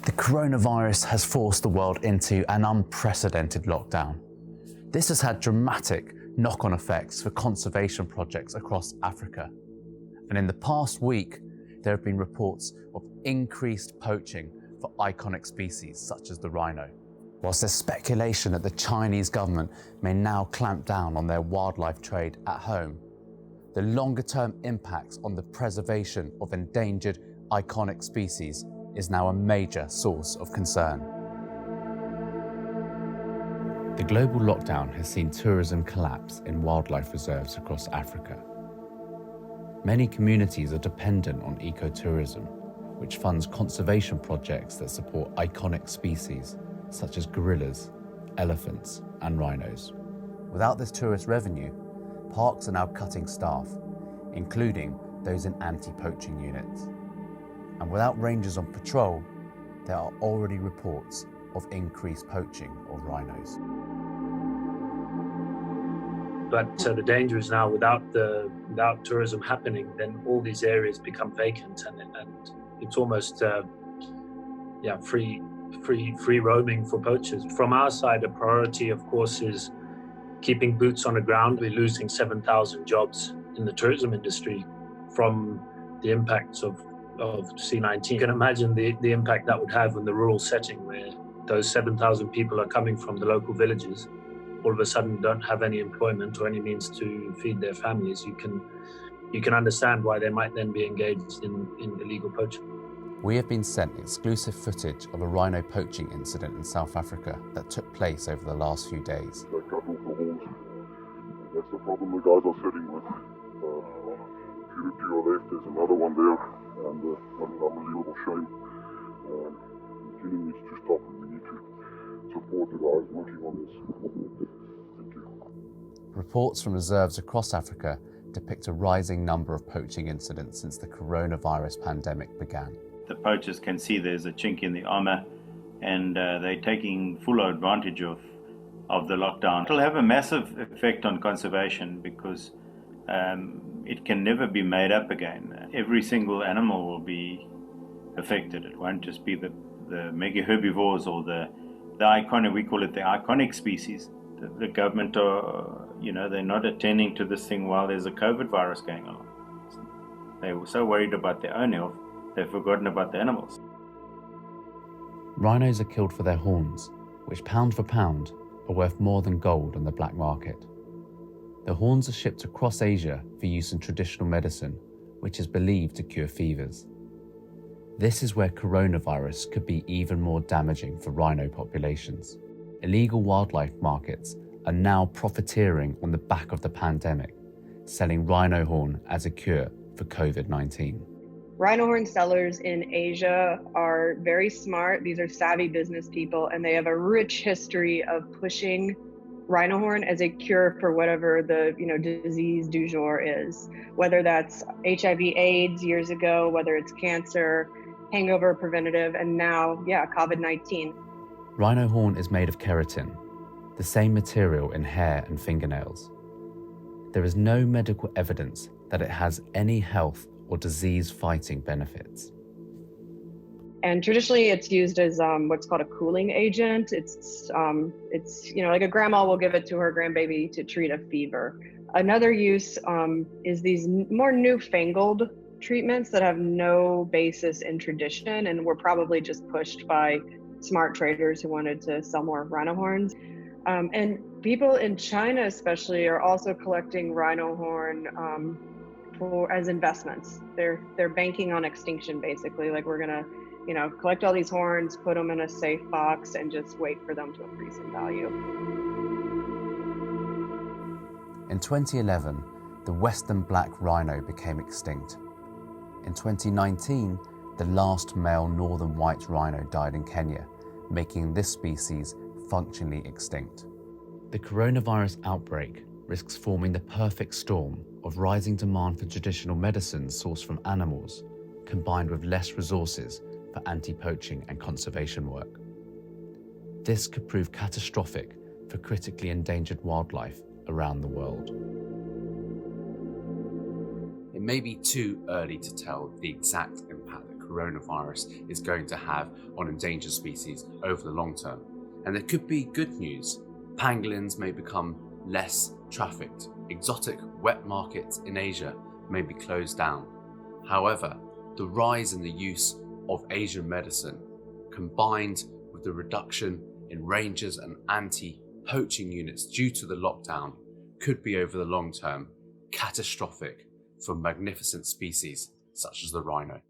The coronavirus has forced the world into an unprecedented lockdown. This has had dramatic knock-on effects for conservation projects across Africa. And in the past week, there have been reports of increased poaching for iconic species such as the rhino. Whilst there's speculation that the Chinese government may now clamp down on their wildlife trade at home, the longer-term impacts on the preservation of endangered iconic species is now a major source of concern. The global lockdown has seen tourism collapse in wildlife reserves across Africa. Many communities are dependent on ecotourism, which funds conservation projects that support iconic species such as gorillas, elephants, and rhinos. Without this tourist revenue, parks are now cutting staff, including those in anti-poaching units. And without rangers on patrol, there are already reports of increased poaching of rhinos. But the danger is now, without tourism happening, then all these areas become vacant, and it's almost free roaming for poachers. From our side, a priority, of course, is keeping boots on the ground. We're losing 7,000 jobs in the tourism industry from the impacts of C-19. You can imagine the impact that would have in the rural setting, where those 7,000 people are coming from the local villages, all of a sudden don't have any employment or any means to feed their families. You can understand why they might then be engaged in illegal poaching. We have been sent exclusive footage of a rhino poaching incident in South Africa that took place over the last few days. They cut off the horns. That's the problem the guys are sitting with. If you look to your left, there's another one there, and what an unbelievable shame. The killing needs to stop, and we need to support the guys working on this. Thank you. Reports from reserves across Africa depict a rising number of poaching incidents since the coronavirus pandemic began. The poachers can see there's a chink in the armor, and they're taking full advantage of the lockdown. It'll have a massive effect on conservation because it can never be made up again. Every single animal will be affected. It won't just be the mega herbivores or the iconic, we call it the iconic species. The government are, they're not attending to this thing while there's a COVID virus going on. They were so worried about their own health, they've forgotten about the animals. Rhinos are killed for their horns, which pound for pound are worth more than gold on the black market. The horns are shipped across Asia for use in traditional medicine, which is believed to cure fevers. This is where coronavirus could be even more damaging for rhino populations. Illegal wildlife markets are now profiteering on the back of the pandemic, selling rhino horn as a cure for COVID-19. Rhino horn sellers in Asia are very smart. These are savvy business people, and they have a rich history of pushing rhino horn as a cure for whatever the disease du jour is, whether that's HIV/AIDS years ago, whether it's cancer, hangover preventative, and now, COVID-19. Rhino horn is made of keratin, the same material in hair and fingernails. There is no medical evidence that it has any health or disease-fighting benefits. And traditionally, it's used as what's called a cooling agent. It's like a grandma will give it to her grandbaby to treat a fever. Another use is these more newfangled treatments that have no basis in tradition and were probably just pushed by smart traders who wanted to sell more rhino horns. And people in China especially are also collecting rhino horn as investments. They're banking on extinction, basically. Like, we're gonna collect all these horns, put them in a safe box, and just wait for them to increase in value. In 2011, the western black rhino became extinct. In 2019, the last male northern white rhino died in Kenya, making this species functionally extinct. The coronavirus outbreak risks forming the perfect storm of rising demand for traditional medicines sourced from animals, combined with less resources for anti-poaching and conservation work. This could prove catastrophic for critically endangered wildlife around the world. It may be too early to tell the exact impact that coronavirus is going to have on endangered species over the long term. And there could be good news. Pangolins may become less trafficked. Exotic wet markets in Asia may be closed down. However, the rise in the use of Asian medicine, combined with the reduction in rangers and anti-poaching units due to the lockdown, could be over the long term catastrophic for magnificent species such as the rhino.